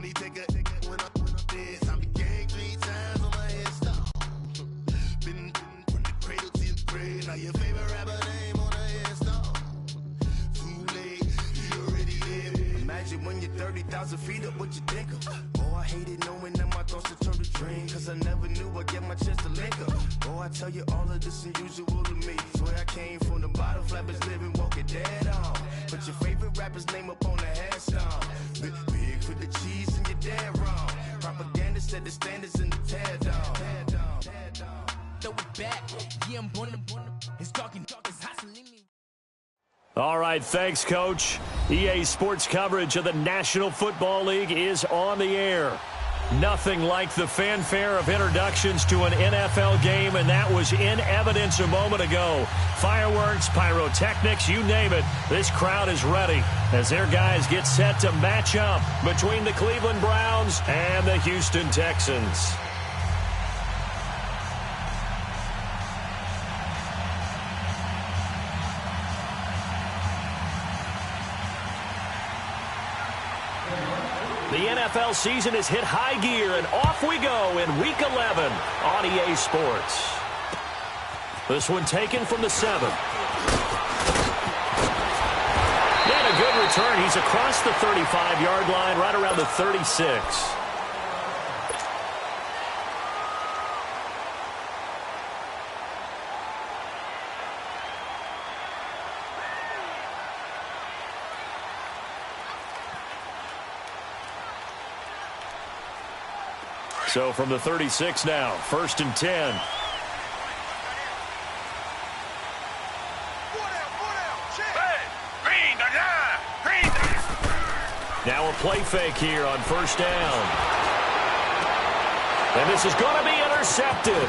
me take a when I'm dead. I be gang 3 times on my headstone. Been from the cradle to the grave. Now your favorite rapper name on a headstone. Too late, he already dead. Imagine when you're 30,000 feet up, what you think of? Oh, I hated knowing that my thoughts would turn to dream. Cause I never knew I'd get my chance to link up. Oh, I tell you all of this unusual to me. Swear I came from the bottom, flappers living, walking dead on. Put your favorite rapper's name up on the headstone. Big for the cheese and you're dead wrong. Propaganda set the standards in the tear down. Throw it back, yeah, I'm born. It's talking, it's hustling me. All right, thanks, Coach. EA Sports coverage of the National Football League is on the air. Nothing like the fanfare of introductions to an NFL game, and that was in evidence a moment ago. Fireworks, pyrotechnics, you name it. This crowd is ready as their guys get set to match up between the Cleveland Browns and the Houston Texans. The NFL season has hit high gear, and off we go in Week 11 on EA Sports. This one taken from the 7. And a good return. He's across the 35-yard line, right around the 36. So from the 36 now, 1st and 10. Now a play fake here on 1st down. And this is going to be intercepted.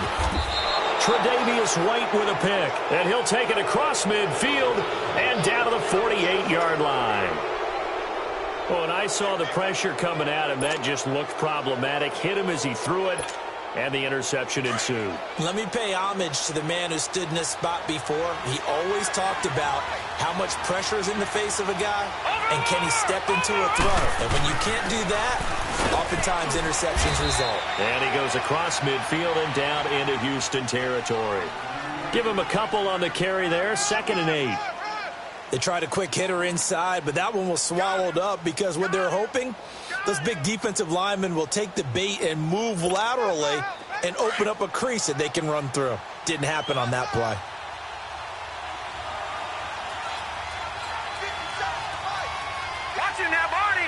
Tre'Davious White with a pick. And he'll take it across midfield and down to the 48-yard line. Well, when I saw the pressure coming at him, that just looked problematic. Hit him as he threw it, and the interception ensued. Let me pay homage to the man who stood in this spot before. He always talked about how much pressure is in the face of a guy, and can he step into a throw. And when you can't do that, oftentimes interceptions result. And he goes across midfield and down into Houston territory. Give him a couple on the carry there, 2nd and 8. They tried a quick hitter inside, but that one was swallowed up because what they're hoping, those big defensive linemen will take the bait and move laterally and open up a crease that they can run through. Didn't happen on that play. Watching now, Barney.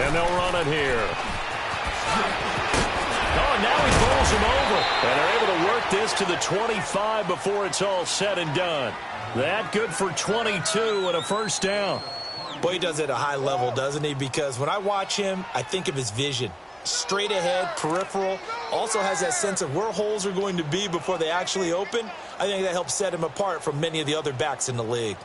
And they'll run it here. Oh, and now he bowls him over. And they're able to work this to the 25 before it's all said and done. That good for 22 and a 1st down. Boy, he does it at a high level, doesn't he? Because when I watch him, I think of his vision. Straight ahead, peripheral. Also has that sense of where holes are going to be before they actually open. I think that helps set him apart from many of the other backs in the league.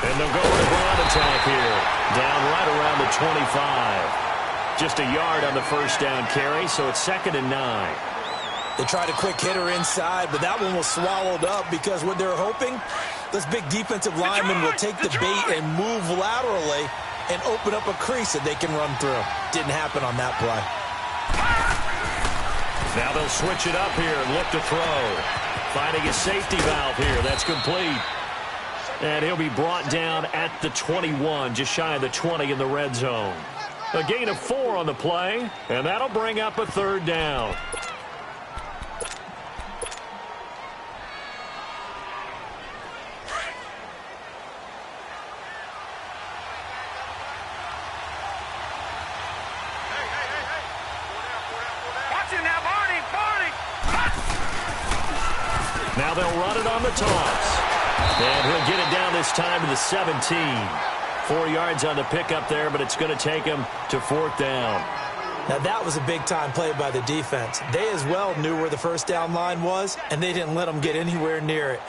And they'll go with a ground attack here. Down right around the 25. Just a yard on the 1st down carry, so it's 2nd and 9. They tried a quick hitter inside, but that one was swallowed up because what they're hoping, those big defensive linemen will take the bait and move laterally and open up a crease that they can run through. Didn't happen on that play. Now they'll switch it up here and look to throw. Finding a safety valve here. That's complete. And he'll be brought down at the 21, just shy of the 20 in the red zone. A gain of 4 on the play, and that'll bring up a 3rd down. Now they'll run it on the toss. And he'll get it down this time to the 17. 4 yards on the pickup there, but it's going to take him to 4th down. Now, that was a big-time play by the defense. They as well knew where the first down line was, and they didn't let them get anywhere near it.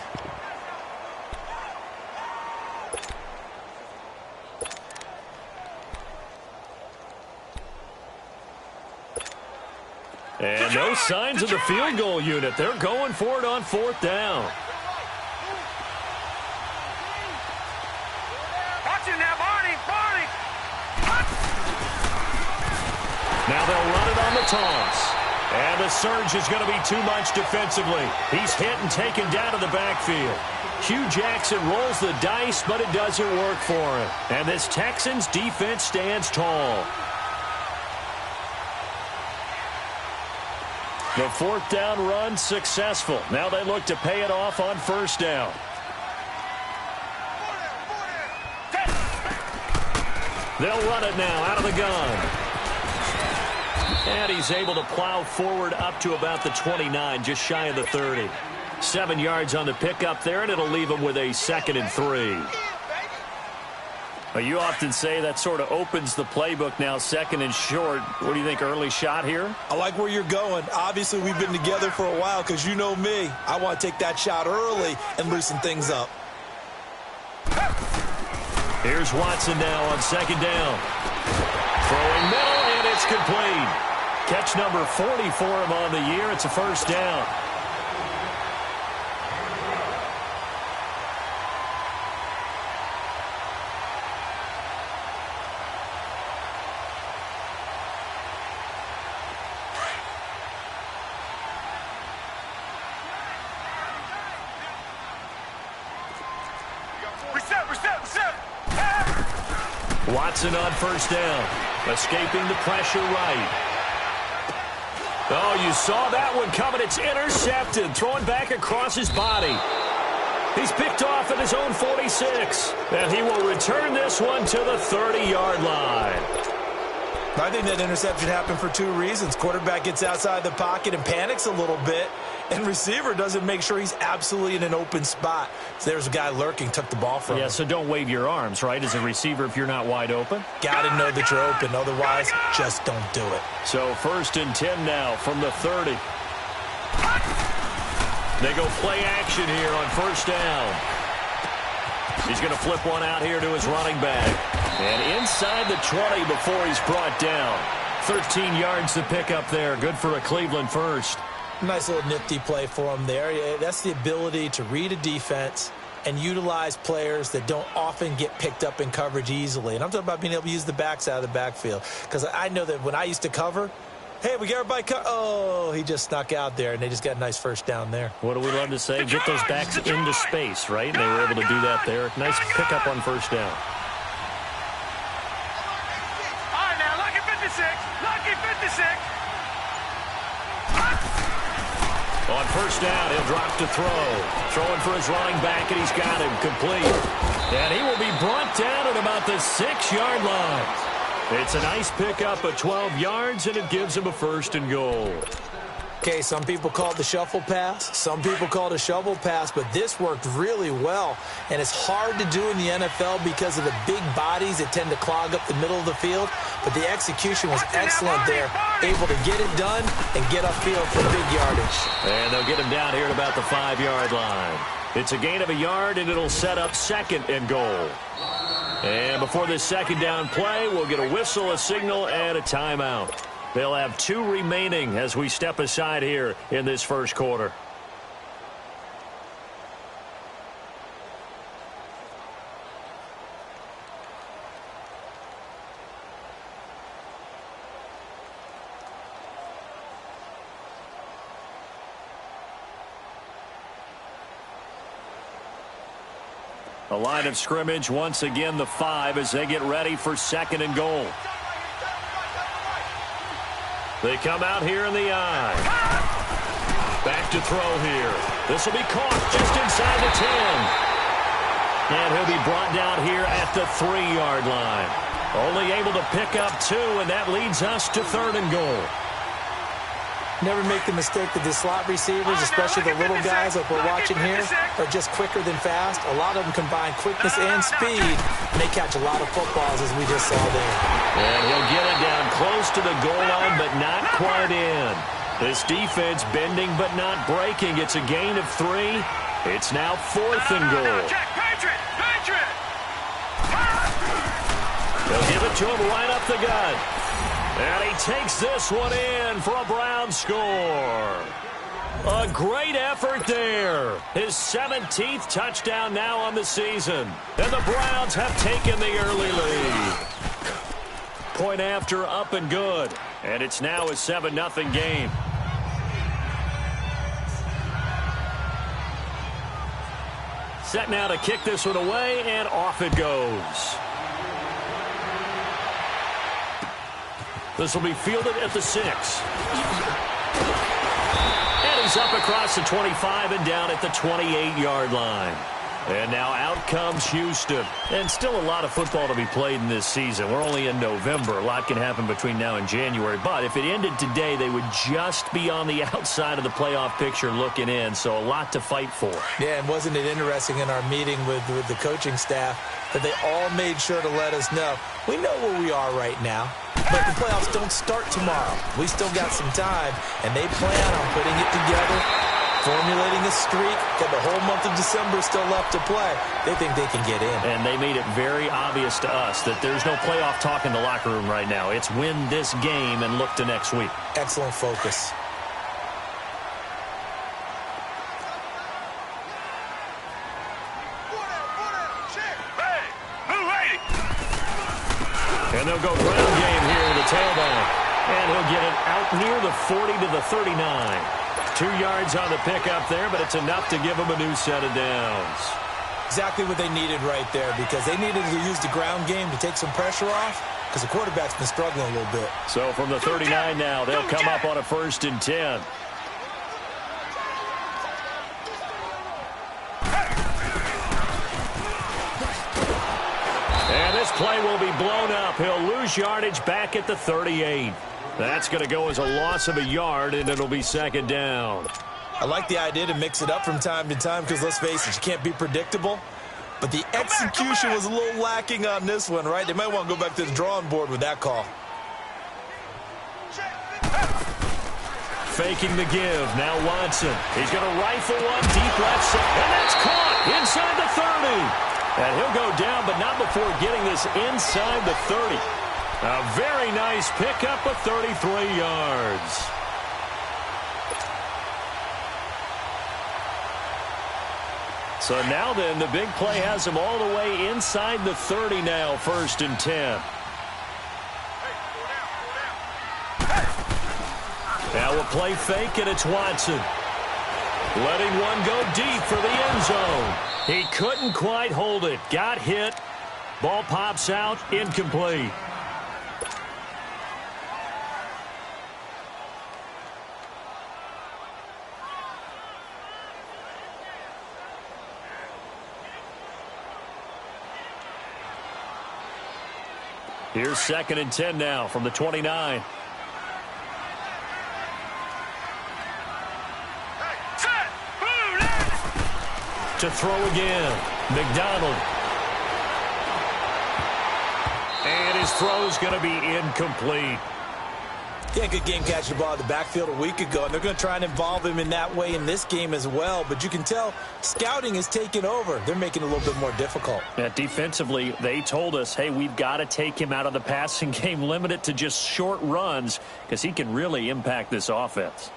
And no signs of the field goal unit. They're going for it on 4th down. Watch it now, Barney. Now they'll run it on the toss. And the surge is going to be too much defensively. He's hit and taken down to the backfield. Hugh Jackson rolls the dice, but it doesn't work for him. And this Texans defense stands tall. The 4th down run successful. Now they look to pay it off on 1st down. They'll run it now out of the gun. And he's able to plow forward up to about the 29, just shy of the 30. 7 yards on the pickup there, and it'll leave him with a 2nd and 3. You often say that sort of opens the playbook now, 2nd and short. What do you think, early shot here? I like where you're going. Obviously, we've been together for a while because you know me. I want to take that shot early and loosen things up. Here's Watson now on 2nd down. Throwing middle, and it's complete. Catch number 40 for him on the year. It's a 1st down. Reset. Watson on 1st down. Escaping the pressure right. Oh, you saw that one coming. It's intercepted. Throwing back across his body. He's picked off at his own 46. And he will return this one to the 30-yard line. I think that interception happened for 2 reasons. Quarterback gets outside the pocket and panics a little bit, and receiver doesn't make sure he's absolutely in an open spot. So there's a guy lurking, took the ball from him. Yeah, so don't wave your arms, right, as a receiver if you're not wide open? Got to know that you're open. Otherwise, just don't do it. So 1st and 10 now from the 30. They go play action here on 1st down. He's going to flip one out here to his running back. And inside the 20 before he's brought down. 13 yards to pick up there. Good for a Cleveland first. Nice little nifty play for him there. Yeah, that's the ability to read a defense and utilize players that don't often get picked up in coverage easily. And I'm talking about being able to use the backs out of the backfield. Because I know that when I used to cover, hey, we got everybody oh, he just snuck out there, and they just got a nice 1st down there. What do we love to say? Get those backs into space, right? And they were able to do that there. Nice pickup on 1st down. All right, now, lucky 56. On 1st down, he'll drop to throw. Throwing for his running back, and he's got him complete. And he will be brought down at about the 6-yard line. It's a nice pickup of 12 yards, and it gives him a 1st and goal. Okay, some people call it the shuffle pass. Some people call it a shovel pass, but this worked really well. And it's hard to do in the NFL because of the big bodies that tend to clog up the middle of the field. But the execution was excellent there. Able to get it done and get upfield for big yardage. And they'll get him down here at about the 5-yard line. It's a gain of a yard, and it'll set up 2nd and goal. And before this 2nd down play, we'll get a whistle, a signal, and a timeout. They'll have 2 remaining as we step aside here in this 1st quarter. The line of scrimmage, once again, the 5 as they get ready for 2nd and goal. They come out here in the eye. Back to throw here. This will be caught just inside the 10. And he'll be brought down here at the 3-yard line. Only able to pick up 2, and that leads us to 3rd and goal. Never make the mistake that the slot receivers, especially the little guys like we're watching here, are just quicker than fast. A lot of them combine quickness and speed, and they catch a lot of footballs, as we just saw there. And he'll get it down close to the goal line, but not quite in. This defense bending but not breaking. It's a gain of 3. It's now 4th and goal. They'll give it to him right up the gut. And he takes this one in for a Browns score. A great effort there. His 17th touchdown now on the season. And the Browns have taken the early lead. Point after, up and good. And it's now a 7-0 game. Set now to kick this one away, and off it goes. This will be fielded at the 6. And he's up across the 25 and down at the 28-yard line. And now out comes Houston. And still a lot of football to be played in this season. We're only in November. A lot can happen between now and January. But if it ended today, they would just be on the outside of the playoff picture looking in. So a lot to fight for. Yeah, and wasn't it interesting in our meeting with the coaching staff that they all made sure to let us know, we know where we are right now, but the playoffs don't start tomorrow. We still got some time, and they plan on putting it together, formulating a streak, got the whole month of December still left to play. They think they can get in. And they made it very obvious to us that there's no playoff talk in the locker room right now. It's win this game and look to next week. Excellent focus. And they'll go ground game here with the tailback. And he'll get it out near the 40 to the 39. 2 yards on the pickup there, but it's enough to give them a new set of downs. Exactly what they needed right there, because they needed to use the ground game to take some pressure off, because the quarterback's been struggling a little bit. So from the 39 now, they'll come up on a 1st and 10. And this play will be blown up. He'll lose yardage back at the 38. That's going to go as a loss of a yard, and it'll be 2nd down. I like the idea to mix it up from time to time because, let's face it, you can't be predictable. But the execution was a little lacking on this one, right? They might want to go back to the drawing board with that call. Faking the give. Now Watson. He's going to rifle one deep left side. And that's caught inside the 30. And he'll go down, but not before getting this inside the 30. A very nice pickup of 33 yards. So now then, the big play has him all the way inside the 30 now, 1st and 10. Now we'll play fake, and it's Watson. Letting one go deep for the end zone. He couldn't quite hold it. Got hit. Ball pops out. Incomplete. Here's 2nd and 10 now from the 29. To throw again. McDonald. And his throw's going to be incomplete. Yeah, good game catching the ball in the backfield a week ago, and they're going to try and involve him in that way in this game as well. But you can tell scouting is taking over. They're making it a little bit more difficult. Yeah, defensively, they told us, hey, we've got to take him out of the passing game, limit it to just short runs, because he can really impact this offense.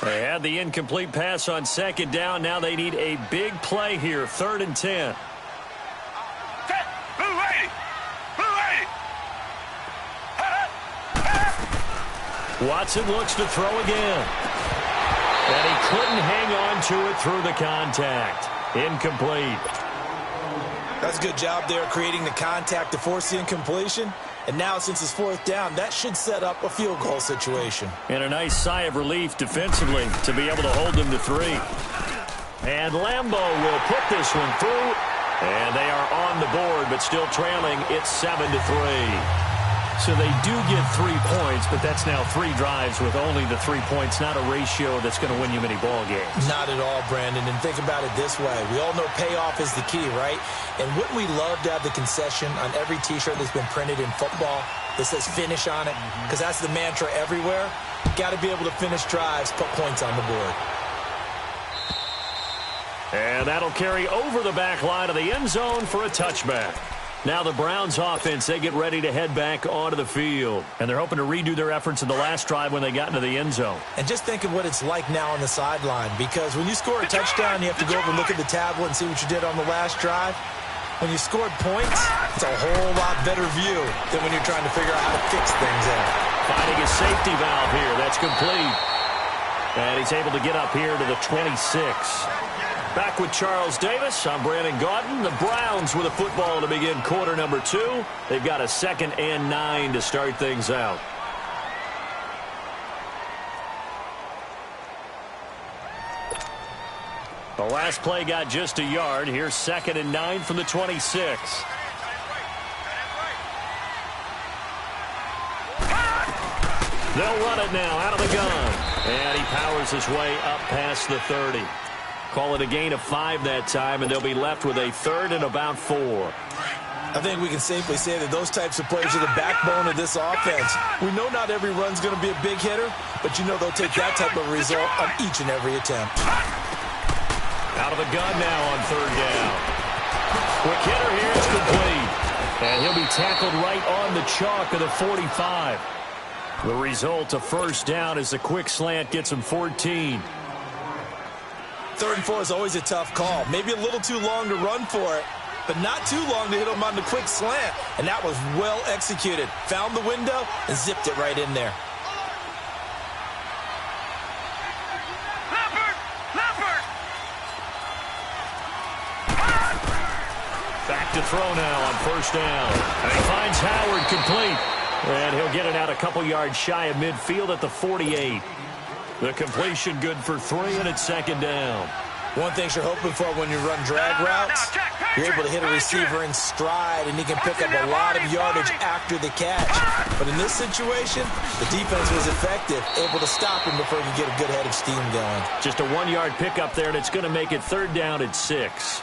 They had the incomplete pass on 2nd down. Now they need a big play here, 3rd and 10. Watson looks to throw again. And he couldn't hang on to it through the contact. Incomplete. That's a good job there creating the contact to force the incompletion. And now, since it's 4th down, that should set up a field goal situation. And a nice sigh of relief defensively to be able to hold them to 3. And Lambeau will put this one through. And they are on the board, but still trailing. It's 7-3. So they do get 3 points, but that's now 3 drives with only the 3 points, not a ratio that's going to win you many ball games. Not at all, Brandon. And think about it this way. We all know payoff is the key, right? And wouldn't we love to have the concession on every T-shirt that's been printed in football that says finish on it? Because that's the mantra everywhere. Got to be able to finish drives, put points on the board. And that'll carry over the back line of the end zone for a touchback. Now the Browns offense, they get ready to head back onto the field. And they're hoping to redo their efforts in the last drive when they got into the end zone. And just think of what it's like now on the sideline. Because when you score a touchdown, you have to go over and look at the tablet and see what you did on the last drive. When you scored points, it's a whole lot better view than when you're trying to figure out how to fix things out. Finding a safety valve here. That's complete. And he's able to get up here to the 26. Back with Charles Davis, I'm Brandon Gaudin. The Browns with a football to begin quarter number 2. They've got a 2nd and 9 to start things out. The last play got just a yard. Here's 2nd and 9 from the 26. They'll run it now out of the gun. And he powers his way up past the 30. Call it a gain of 5 that time, and they'll be left with a 3rd and about 4. I think we can safely say that those types of plays are the backbone of this offense. We know not every run's going to be a big hitter, but you know they'll take that type of result on each and every attempt. Out of the gun now on 3rd down. Quick hitter here, it's complete. And he'll be tackled right on the chalk of the 45. The result, a 1st down as the quick slant gets him 14. 3rd and 4 is always a tough call. Maybe a little too long to run for it, but not too long to hit him on the quick slant. And that was well executed. Found the window and zipped it right in there. Back to throw now on 1st down. And he finds Howard complete. And he'll get it out a couple yards shy of midfield at the 48. The completion good for 3, and it's 2nd down. One thing you're hoping for when you run drag routes, you're able to hit a receiver in stride, and he can pick up a lot of yardage after the catch. But in this situation, the defense was effective, able to stop him before he could get a good head of steam going. Just a 1-yard pickup there, and it's going to make it 3rd down at 6.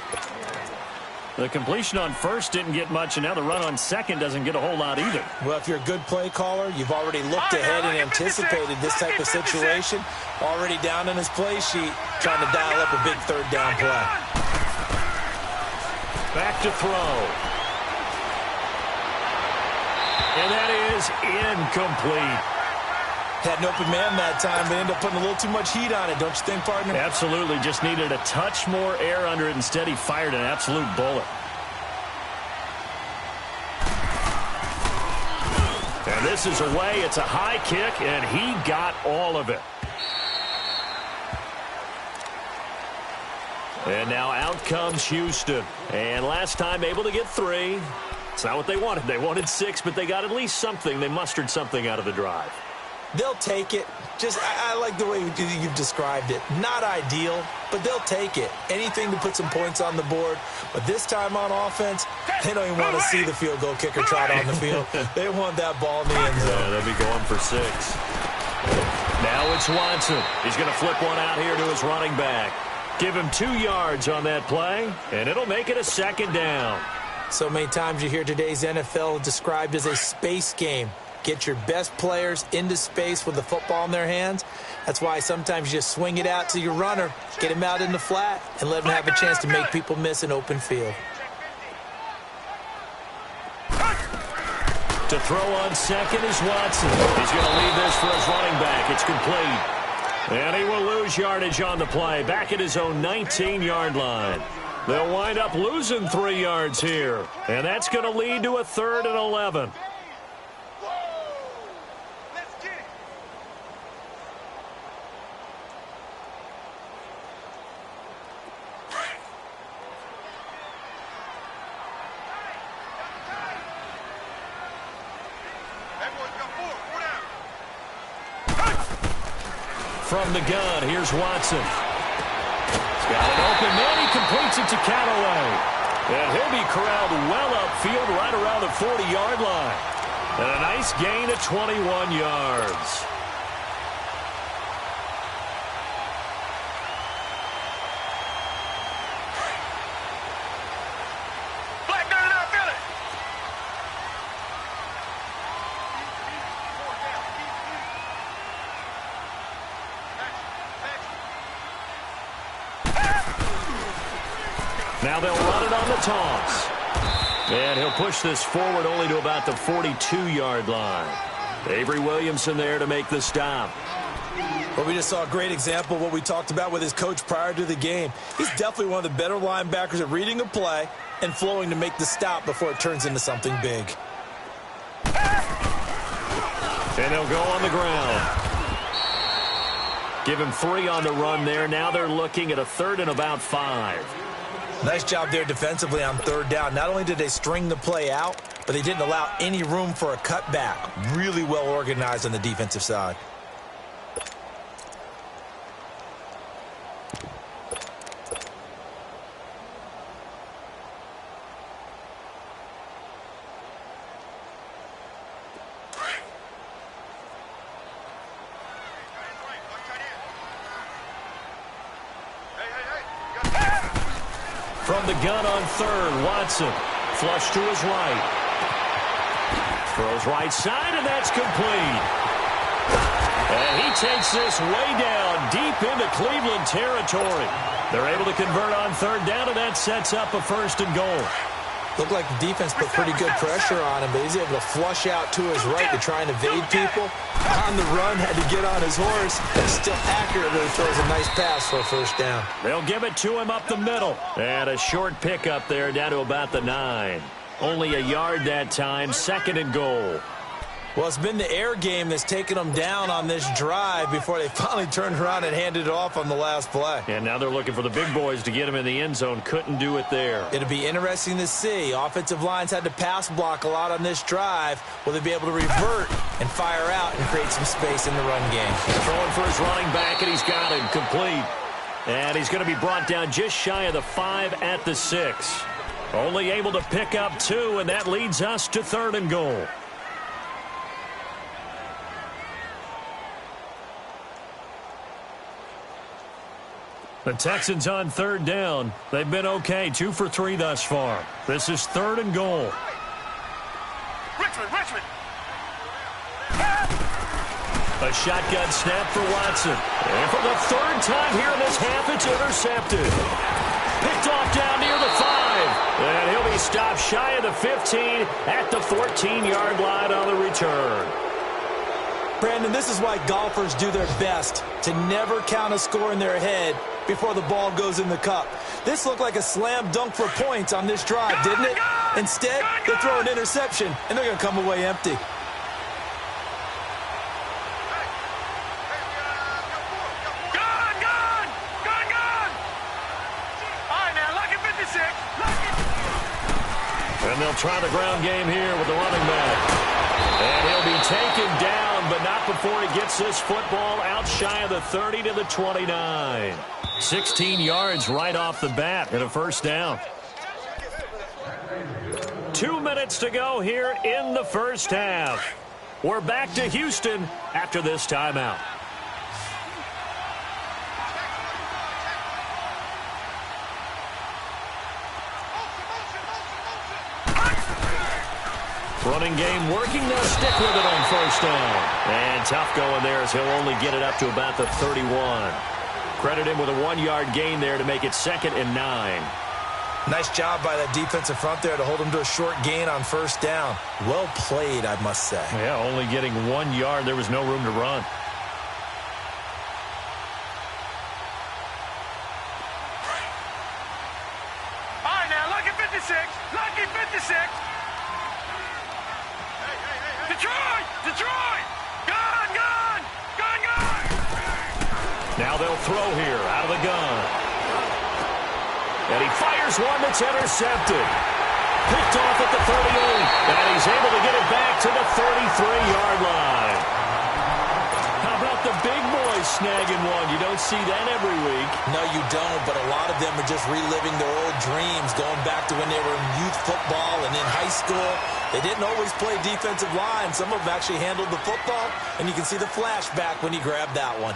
The completion on 1st didn't get much, and now the run on 2nd doesn't get a whole lot either. Well, if you're a good play caller, you've already looked ahead and anticipated this type of situation. Already down in his play sheet, trying to dial up a big 3rd down play. Back to throw. And that is incomplete. Had an open man that time, but ended up putting a little too much heat on it, don't you think, partner? Absolutely. Just needed a touch more air under it. Instead, he fired an absolute bullet. And this is away. It's a high kick, and he got all of it. And now out comes Houston. And last time able to get 3. It's not what they wanted. They wanted 6, but they got at least something. They mustered something out of the drive. They'll take it. I like the way you've described it. Not ideal, but they'll take it. Anything to put some points on the board. But this time on offense, they don't even want to see the field goal kicker trot on the field. They want that ball in the end zone. Yeah, they'll be going for 6. Now it's Watson. He's going to flip one out here to his running back. Give him 2 yards on that play, and it'll make it a 2nd down. So many times you hear today's NFL described as a space game. Get your best players into space with the football in their hands. That's why sometimes you just swing it out to your runner, get him out in the flat, and let him have a chance to make people miss an open field. To throw on 2nd is Watson. He's going to leave this for his running back. It's complete. And he will lose yardage on the play, back at his own 19-yard line. They'll wind up losing 3 yards here. And that's going to lead to a 3rd and 11. From the gun, here's Watson. He's got an open man. He completes it to Callaway. And he'll be corralled well upfield right around the 40-yard line. And a nice gain of 21 yards. Now they'll run it on the toss. And he'll push this forward only to about the 42-yard line. Avery Williamson there to make the stop. Well, we just saw a great example of what we talked about with his coach prior to the game. He's definitely one of the better linebackers at reading a play and flowing to make the stop before it turns into something big. And they'll go on the ground. Give him 3 on the run there. Now they're looking at a 3rd and about 5. Nice job there defensively on 3rd down. Not only did they string the play out, but they didn't allow any room for a cutback. Really well organized on the defensive side. From the gun on 3rd, Watson. Flush to his right. Throws right side, and that's complete. And he takes this way down, deep into Cleveland territory. They're able to convert on 3rd down, and that sets up a 1st and goal. Looked like the defense put pretty good pressure on him, but he's able to flush out to his right to try and evade people. On the run, had to get on his horse, and still accurately throws a nice pass for a 1st down. They'll give it to him up the middle. And a short pickup there down to about the 9. Only a yard that time, 2nd and goal. Well, it's been the air game that's taken them down on this drive before they finally turned around and handed it off on the last play. And now they're looking for the big boys to get him in the end zone. Couldn't do it there. It'll be interesting to see. Offensive lines had to pass block a lot on this drive. Will they be able to revert and fire out and create some space in the run game? Throwing for his running back, and he's got him complete. And he's going to be brought down just shy of the 5 at the 6. Only able to pick up 2, and that leads us to 3rd and goal. The Texans on 3rd down. They've been okay, 2 for 3 thus far. This is 3rd and goal. Richmond. A shotgun snap for Watson. And for the 3rd time here in this half, it's intercepted. Picked off down near the 5. And he'll be stopped shy of the 15 at the 14-yard line on the return. Brandon, this is why golfers do their best to never count a score in their head before the ball goes in the cup. This looked like a slam dunk for points on this drive, didn't it? Instead, they throw an interception, and they're going to come away empty. And they'll try the ground game here with the running back. And he'll be taken down, but not before he gets this football out shy of the 30 to the 29. 16 yards right off the bat and a 1st down. 2 minutes to go here in the 1st half. We're back to Houston after this timeout. Running game working. They'll stick with it on 1st down. And tough going there as he'll only get it up to about the 31. Credit him with a 1-yard gain there to make it 2nd and 9. Nice job by that defensive front there to hold him to a short gain on 1st down. Well played, I must say. Yeah, only getting 1 yard. There was no room to run. All right, now, lucky 56. Lucky 56. Detroit! Gun! Now they'll throw here out of the gun. And he fires one that's intercepted. Picked off at the 38. And he's able to get it back to the 33-yard line. How about the big boys snagging one. You don't see that every week. No, you don't, but a lot of them are just reliving their old dreams, going back to when they were in youth football and in high school. They didn't always play defensive line. Some of them actually handled the football, and you can see the flashback when he grabbed that one.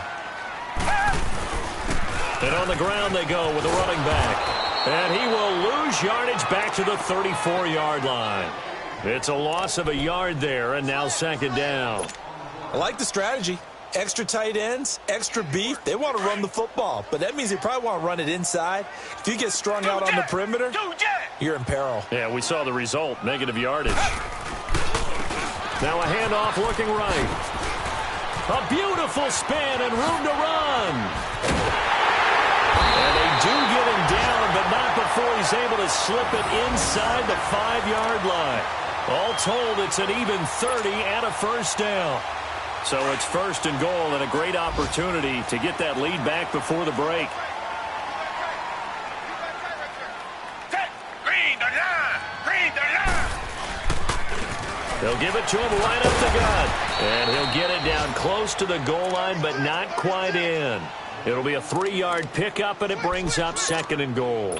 And on the ground they go with the running back. And he will lose yardage back to the 34-yard line. It's a loss of a yard there, and now second down. I like the strategy. Extra tight ends, extra beef. They want to run the football, but that means they probably want to run it inside. If you get strung out on the perimeter, you're in peril. Yeah, we saw the result, negative yardage. Now a handoff looking right. A beautiful spin and room to run. And they do get him down, but not before he's able to slip it inside the 5-yard line. All told, it's an even 30 and a first down. So it's first and goal and a great opportunity to get that lead back before the break. They'll give it to him right up the gut. And he'll get it down close to the goal line, but not quite in. It'll be a 3-yard pickup, and it brings up second and goal.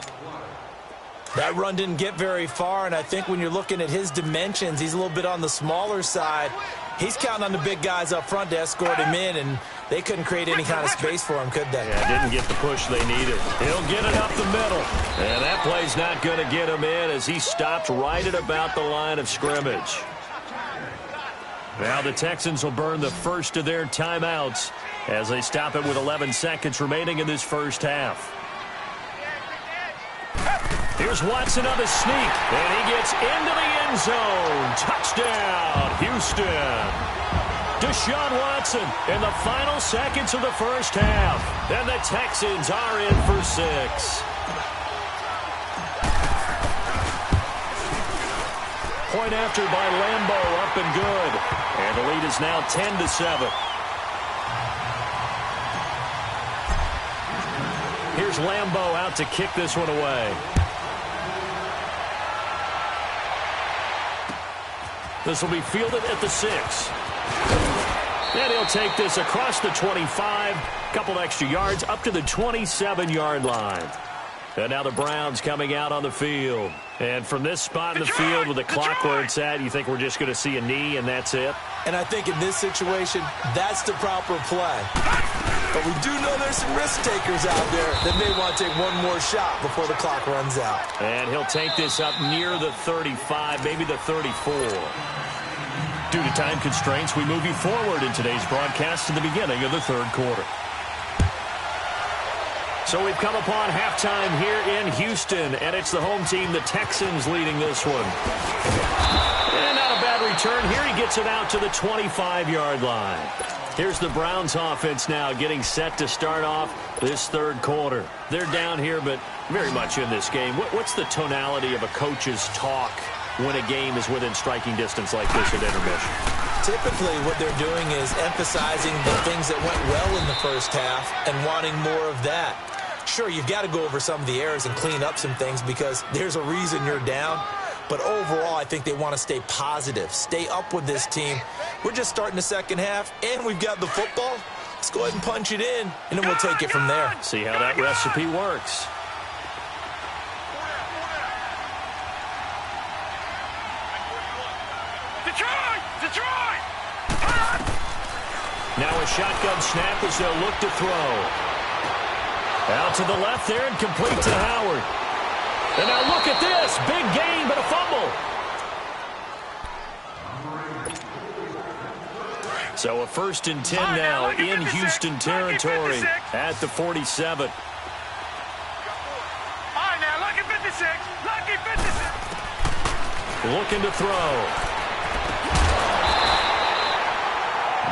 That run didn't get very far, and I think when you're looking at his dimensions, he's a little bit on the smaller side. He's counting on the big guys up front to escort him in, and they couldn't create any kind of space for him, could they? Yeah, didn't get the push they needed. He'll get it up the middle. And that play's not going to get him in as he stopped right at about the line of scrimmage. Now the Texans will burn the first of their timeouts as they stop it with 11 seconds remaining in this first half. Here's Watson on the sneak, and he gets into the end zone. Touchdown, Houston. Deshaun Watson in the final seconds of the first half. And the Texans are in for 6. Point after by Lambo, up and good. And the lead is now 10-7. Here's Lambo out to kick this one away. This will be fielded at the 6. And he'll take this across the 25. Couple extra yards up to the 27-yard line. And now the Browns coming out on the field. And from this spot in the field with the clock where it's at, you think we're just going to see a knee and that's it? And I think in this situation, that's the proper play. But we do know there's some risk takers out there that may want to take one more shot before the clock runs out. And he'll take this up near the 35, maybe the 34. Due to time constraints, we move you forward in today's broadcast to the beginning of the third quarter. So we've come upon halftime here in Houston, and it's the home team, the Texans, leading this one. And not a bad return here. He gets it out to the 25-yard line. Here's the Browns offense now getting set to start off this third quarter. They're down here, but very much in this game. What's the tonality of a coach's talk when a game is within striking distance like this at intermission? Typically, what they're doing is emphasizing the things that went well in the first half and wanting more of that. Sure, you've got to go over some of the errors and clean up some things because there's a reason you're down. But overall, I think they want to stay positive, stay up with this team. We're just starting the second half, and we've got the football. Let's go ahead and punch it in, and then we'll take it from there. See how that recipe works. Detroit! Now a shotgun snap as they'll look to throw. Out to the left there and complete to Howard. And now look at this. Big gain, but a fumble. So a 1st and 10 now in Houston territory at the 47. All right, now, lucky 56. Lucky 56. Looking to throw.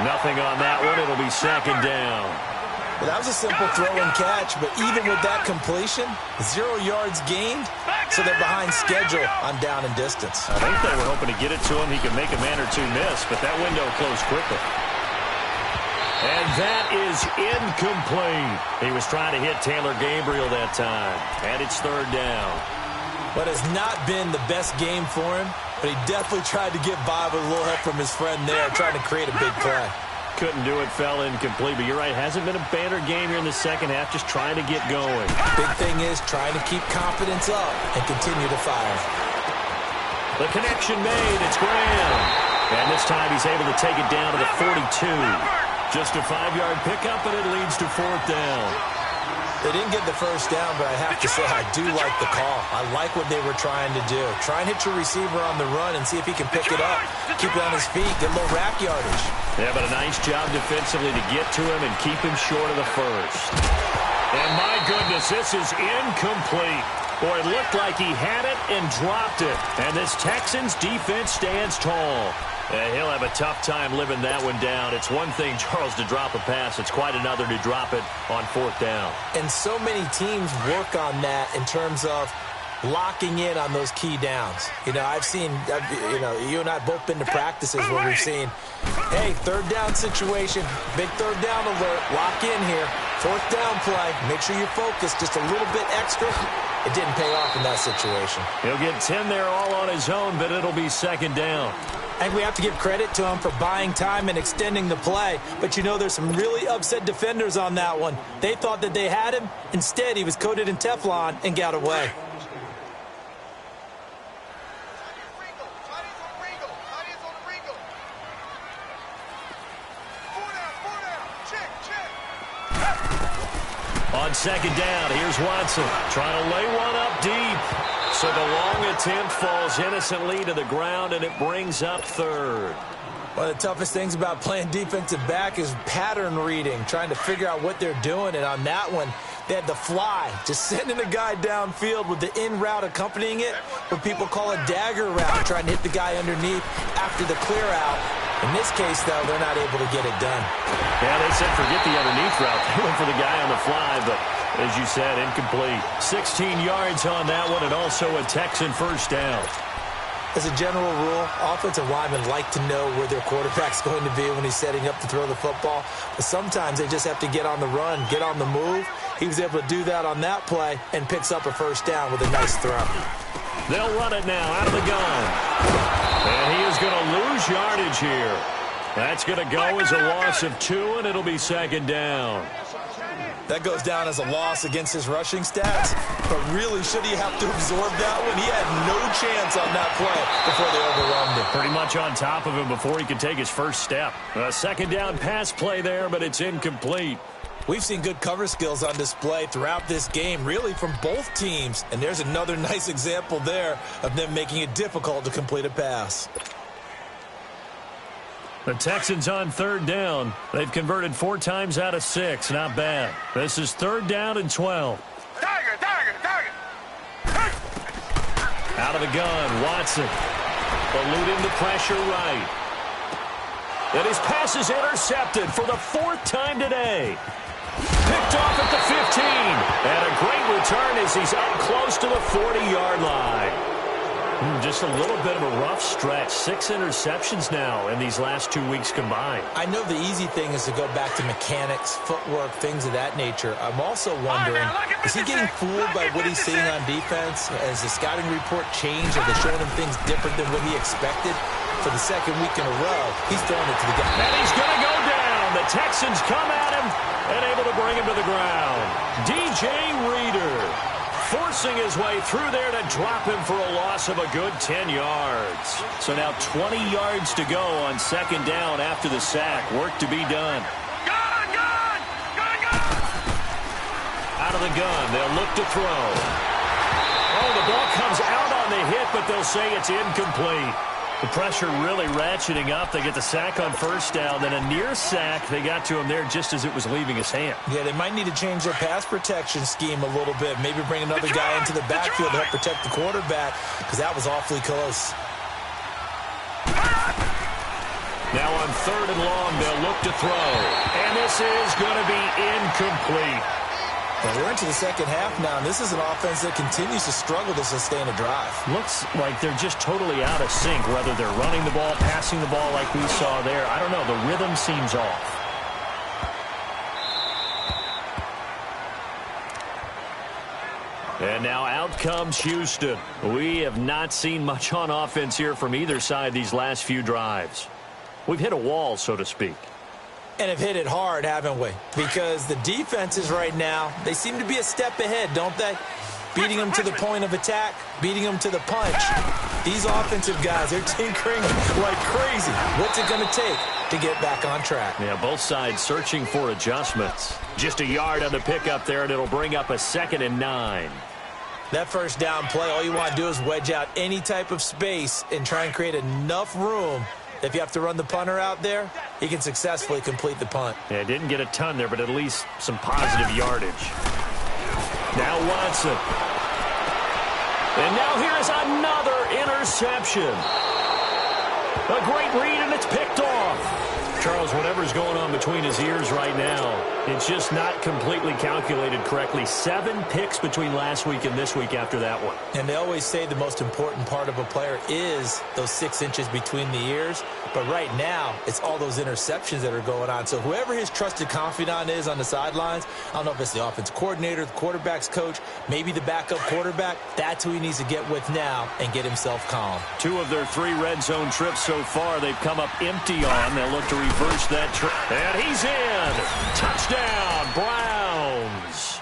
Nothing on that one. It'll be second down. Well, that was a simple throw and catch, but even with that completion, 0 yards gained, so they're behind schedule on down and distance. I think they were hoping to get it to him. He could make a man or two miss, but that window closed quickly. And that is incomplete. He was trying to hit Taylor Gabriel that time, and it's third down. But it's not been the best game for him, but he definitely tried to get by with a little help from his friend there, trying to create a big play. Couldn't do it, fell incomplete. But you're right, hasn't been a banner game here in the second half, just trying to get going. Big thing is trying to keep confidence up and continue to fire. The connection made. It's Graham. And this time he's able to take it down to the 42. Just a 5-yard pickup, and it leads to 4th down. They didn't get the first down, but I have to say I do like the call. I like what they were trying to do. Try and hit your receiver on the run and see if he can pick it up. Keep it on his feet. Get a little rack yardage. Yeah, but a nice job defensively to get to him and keep him short of the first. And my goodness, this is incomplete. Boy, it looked like he had it and dropped it. And this Texans defense stands tall. He'll have a tough time living that one down. It's one thing, Charles, to drop a pass. It's quite another to drop it on 4th down. And so many teams work on that in terms of locking in on those key downs. You know, you and I have both been to practices where we've seen, hey, 3rd down situation, big 3rd down alert, lock in here, 4th down play, make sure you're focused just a little bit extra. It didn't pay off in that situation. He'll get 10 there all on his own, but it'll be 2nd down. I think we have to give credit to him for buying time and extending the play. But, you know, there's some really upset defenders on that one. They thought that they had him. Instead, he was coated in Teflon and got away. On 2nd down, here's Watson trying to lay one up deep. So the long attempt falls innocently to the ground, and it brings up 3rd. One of the toughest things about playing defensive back is pattern reading, trying to figure out what they're doing. And on that one, they had the fly, just sending a guy downfield with the in route accompanying it, what people call a dagger route, trying to hit the guy underneath after the clear out. In this case, though, they're not able to get it done. Yeah, they said forget the underneath route. They went for the guy on the fly, but as you said, incomplete. 16 yards on that one, and also a Texan 1st down. As a general rule, offensive linemen like to know where their quarterback's going to be when he's setting up to throw the football. But sometimes they just have to get on the run, get on the move. He was able to do that on that play and picks up a 1st down with a nice throw. They'll run it now out of the gun. And he is going to lose yardage here. That's going to go as a loss of 2, and it'll be 2nd down. That goes down as a loss against his rushing stats, but really, should he have to absorb that one? He had no chance on that play before they overwhelmed him. Pretty much on top of him before he could take his first step. A 2nd down pass play there, but it's incomplete. We've seen good cover skills on display throughout this game, really from both teams, and there's another nice example there of them making it difficult to complete a pass. The Texans on 3rd down. They've converted 4 times out of 6. Not bad. This is 3rd down and 12. Tiger! Out of the gun, Watson. Eluding the pressure right. And his pass is intercepted for the 4th time today. Picked off at the 15. And a great return as he's up close to the 40-yard line. Just a little bit of a rough stretch. 6 interceptions now in these last 2 weeks combined. I know the easy thing is to go back to mechanics, footwork, things of that nature. I'm also wondering, is he getting fooled by what he's seeing on defense? Has the scouting report changed? Are they showing him things different than what he expected? For the 2nd week in a row, he's throwing it to the guy. And he's going to go down. The Texans come at him and able to bring him to the ground. DJ Reader forcing his way through there to drop him for a loss of a good 10 yards. So now 20 yards to go on 2nd down after the sack. Work to be done. Gun! Out of the gun, they'll look to throw. Oh, the ball comes out on the hit, but they'll say it's incomplete. The pressure really ratcheting up. They get the sack on 1st down, then a near sack. They got to him there just as it was leaving his hand. Yeah, they might need to change their pass protection scheme a little bit. Maybe bring another guy into the backfield to help protect the quarterback, because that was awfully close. Now on 3rd and long, they'll look to throw. And this is going to be incomplete. Well, we're into the 2nd half now, and this is an offense that continues to struggle to sustain a drive. Looks like they're just totally out of sync, whether they're running the ball, passing the ball like we saw there. I don't know. The rhythm seems off. And now out comes Houston. We have not seen much on offense here from either side these last few drives. We've hit a wall, so to speak. And have hit it hard, haven't we? Because the defenses right now, they seem to be a step ahead, don't they? Beating them to the point of attack, beating them to the punch. These offensive guys, they're tinkering like crazy. What's it going to take to get back on track? Yeah, both sides searching for adjustments. Just a yard on the pickup there, and it'll bring up a 2nd and 9. That first down play, all you want to do is wedge out any type of space and try and create enough room. If you have to run the punter out there, he can successfully complete the punt. Yeah, didn't get a ton there, but at least some positive yardage. Now Watson. And now here's another interception. A great read, and it's picked off. Charles, whatever's going on between his ears right now, it's just not completely calculated correctly. 7 picks between last week and this week after that one. And they always say the most important part of a player is those 6 inches between the ears. But right now, it's all those interceptions that are going on. So whoever his trusted confidant is on the sidelines, I don't know if it's the offense coordinator, the quarterback's coach, maybe the backup quarterback, that's who he needs to get with now and get himself calm. 2 of their 3 red zone trips so far, they've come up empty on. They'll look to reverse that trip. And he's in. Touchdown, Browns.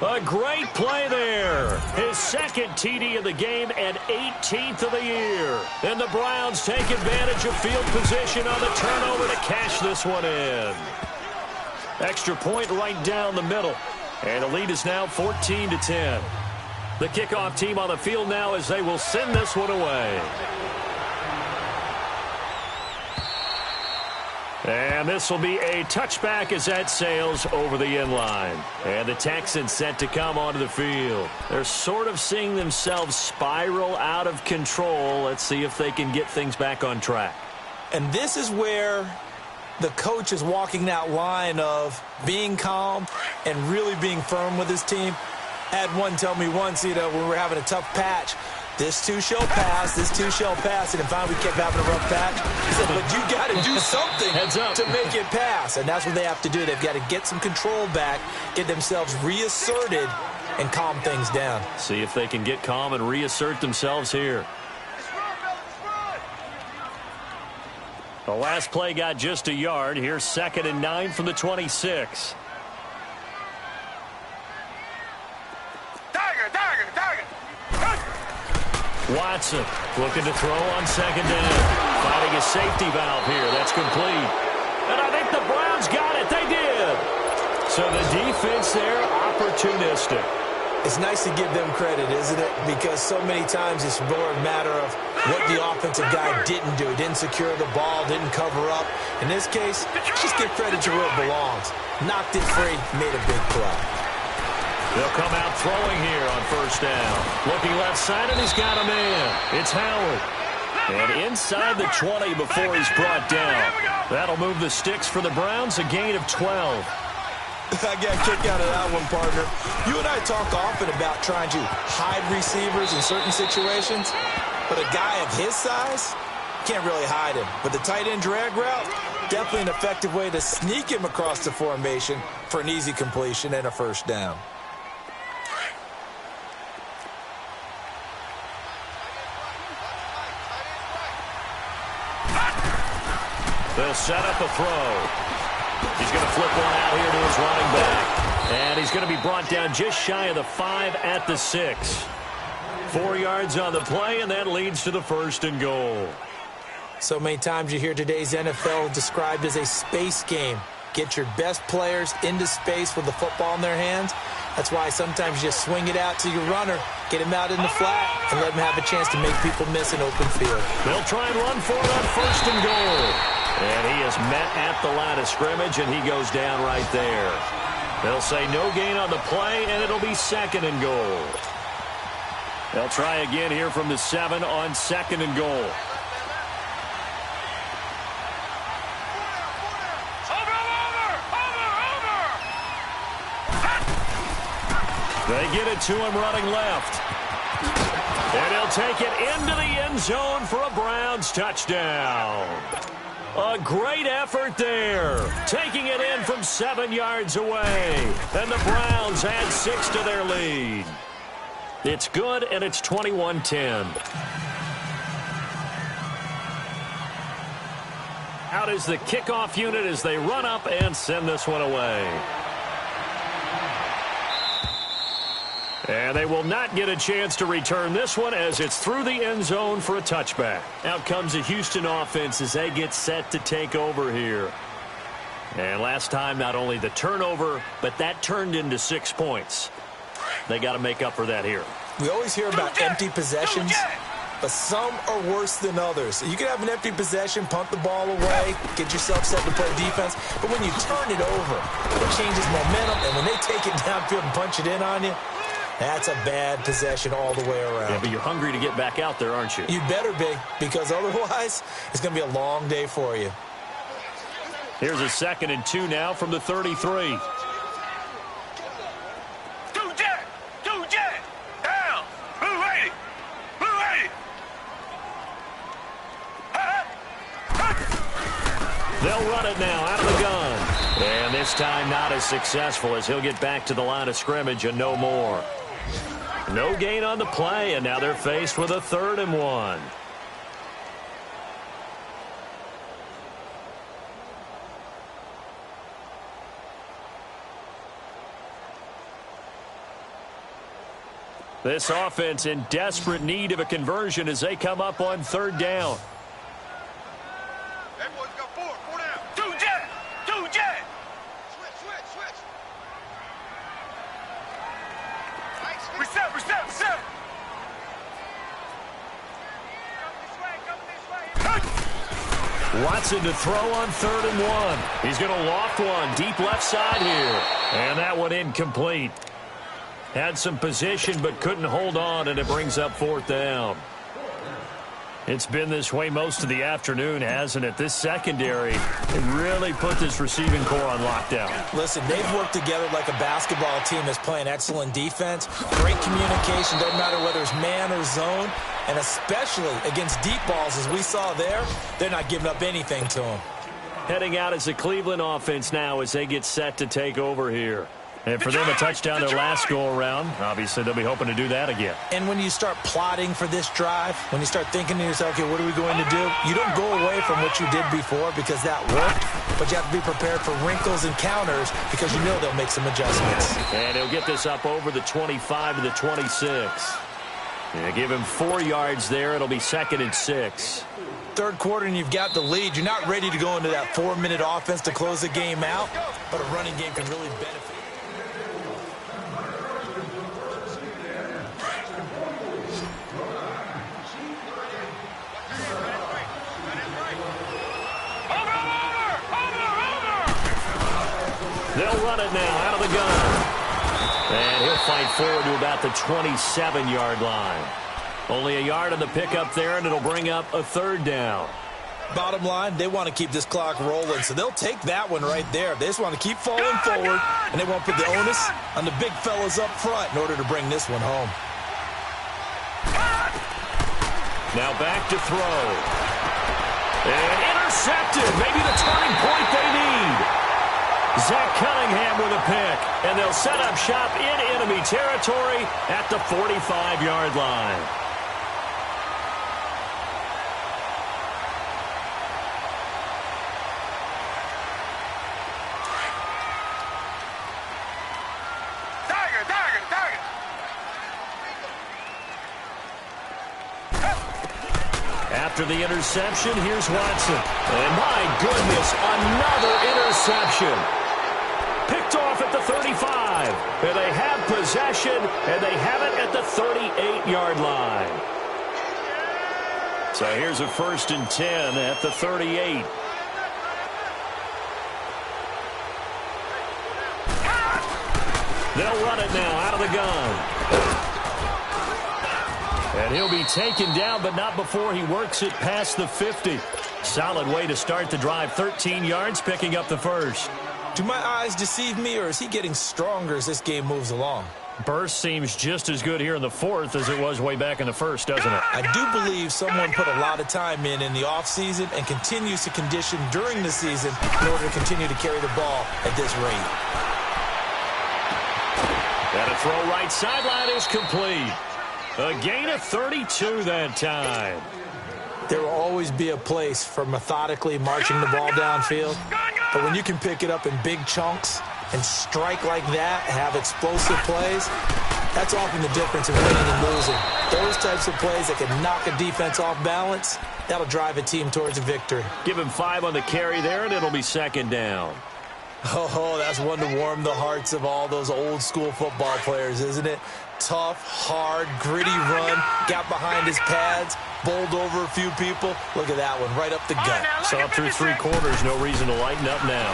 A great play there. His 2nd TD of the game and 18th of the year. And the Browns take advantage of field position on the turnover to cash this one in. Extra point right down the middle. And the lead is now 14-10. The kickoff team on the field now as they will send this one away. And this will be a touchback as that sails over the end line. And the Texans set to come onto the field. They're sort of seeing themselves spiral out of control. Let's see if they can get things back on track. And this is where the coach is walking that line of being calm and really being firm with his team. I had one tell me once, when we were having a tough patch, this too shall pass, this too shall pass, and finally we kept having a rough patch. He said, but you got to do something to make it pass, and that's what they have to do. They've got to get some control back, get themselves reasserted, and calm things down. See if they can get calm and reassert themselves here. The last play got just a yard. Here's 2nd and 9 from the 26. Watson looking to throw on 2nd down. Finding a safety valve here. That's complete. And I think the Browns got it. They did. So the defense there, opportunistic. It's nice to give them credit, isn't it? Because so many times it's more a matter of what the offensive guy didn't do. Didn't secure the ball, didn't cover up. In this case, just give credit to where it belongs. Knocked it free, made a big play. They'll come out throwing here on 1st down. Looking left side, and he's got a man. It's Howard. And inside the 20 before he's brought down. That'll move the sticks for the Browns, a gain of 12. I got a kick out of that one, partner. You and I talk often about trying to hide receivers in certain situations, but a guy of his size, can't really hide him. But the tight end drag route, definitely an effective way to sneak him across the formation for an easy completion and a 1st down. They'll set up a throw. He's going to flip one out here to his running back. And he's going to be brought down just shy of the 5 at the 6. 4 yards on the play, and that leads to the 1st and goal. So many times you hear today's NFL described as a space game. Get your best players into space with the football in their hands. That's why sometimes you just swing it out to your runner, get him out in the flat, and let him have a chance to make people miss an open field. They'll try and run for it on 1st and goal. And he is met at the line of scrimmage, and he goes down right there. They'll say no gain on the play, and it'll be 2nd and goal. They'll try again here from the 7 on 2nd and goal. They get it to him running left. And he'll take it into the end zone for a Browns touchdown. A great effort there. Taking it in from 7 yards away. And the Browns add 6 to their lead. It's good, and it's 21-10. Out is the kickoff unit as they run up and send this one away. And they will not get a chance to return this one as it's through the end zone for a touchback. Out comes the Houston offense as they get set to take over here. And last time, not only the turnover, but that turned into 6 points. They got to make up for that here. We always hear about empty possessions, but some are worse than others. You can have an empty possession, punt the ball away, get yourself set to play defense, but when you turn it over, it changes momentum, and when they take it downfield and punch it in on you, that's a bad possession all the way around. Yeah, but you're hungry to get back out there, aren't you? You better be, because otherwise, it's going to be a long day for you. Here's a 2nd and 2 now from the 33. They'll run it now out of the gun. And this time not as successful as he'll get back to the line of scrimmage and no more. No gain on the play, and now they're faced with a 3rd and 1. This offense in desperate need of a conversion as they come up on 3rd down. Everyone's got 4 down. 2 jet. Switch. Reset. Watson to throw on 3rd and 1. He's going to loft one deep left side here. And that one incomplete. Had some position but couldn't hold on, and it brings up 4th down. It's been this way most of the afternoon, hasn't it? This secondary can really put this receiving core on lockdown. Listen, they've worked together like a basketball team that's playing excellent defense. Great communication, doesn't matter whether it's man or zone. And especially against deep balls, as we saw there, they're not giving up anything to them. Heading out as the Cleveland offense now as they get set to take over here. And for them, a touchdown their last go-around. Obviously, they'll be hoping to do that again. And when you start plotting for this drive, when you start thinking to yourself, okay, what are we going to do? You don't go away from what you did before because that worked, but you have to be prepared for wrinkles and counters because you know they'll make some adjustments. And he'll get this up over the 25 to the 26. Yeah, give him 4 yards there. It'll be 2nd and 6. 3rd quarter and you've got the lead. You're not ready to go into that 4-minute offense to close the game out, but a running game can really benefit. They'll run it now out of the gun. And he'll fight forward to about the 27-yard line. Only a yard on the pickup there, and it'll bring up a 3rd down. Bottom line, they want to keep this clock rolling, so they'll take that one right there. They just want to keep falling forward, and they won't put the onus on the big fellas up front in order to bring this one home. Now back to throw. And intercepted. Maybe the turning point they need. Zach Cunningham with a pick, and they'll set up shop in enemy territory at the 45-yard line. After the interception, here's Watson. And my goodness, another interception. Picked off at the 35. And they have possession, and they have it at the 38-yard line. So here's a 1st and 10 at the 38. They'll run it now out of the gun. And he'll be taken down, but not before he works it past the 50. Solid way to start the drive. 13 yards, picking up the 1st. Do my eyes deceive me, or is he getting stronger as this game moves along? Burst seems just as good here in the 4th as it was way back in the 1st, doesn't it? I do believe someone put a lot of time in the offseason and continues to condition during the season in order to continue to carry the ball at this rate. And a throw right sideline is complete. A gain of 32 that time. There will always be a place for methodically marching the ball downfield. But when you can pick it up in big chunks and strike like that, have explosive plays, that's often the difference in winning and losing. Those types of plays that can knock a defense off balance, that'll drive a team towards a victory. Give him 5 on the carry there, and it'll be second down. Oh, that's one to warm the hearts of all those old-school football players, isn't it? Tough, hard, gritty run, got behind his pads, bowled over a few people. Look at that one, right up the gut. So up through 3 quarters, no reason to lighten up now.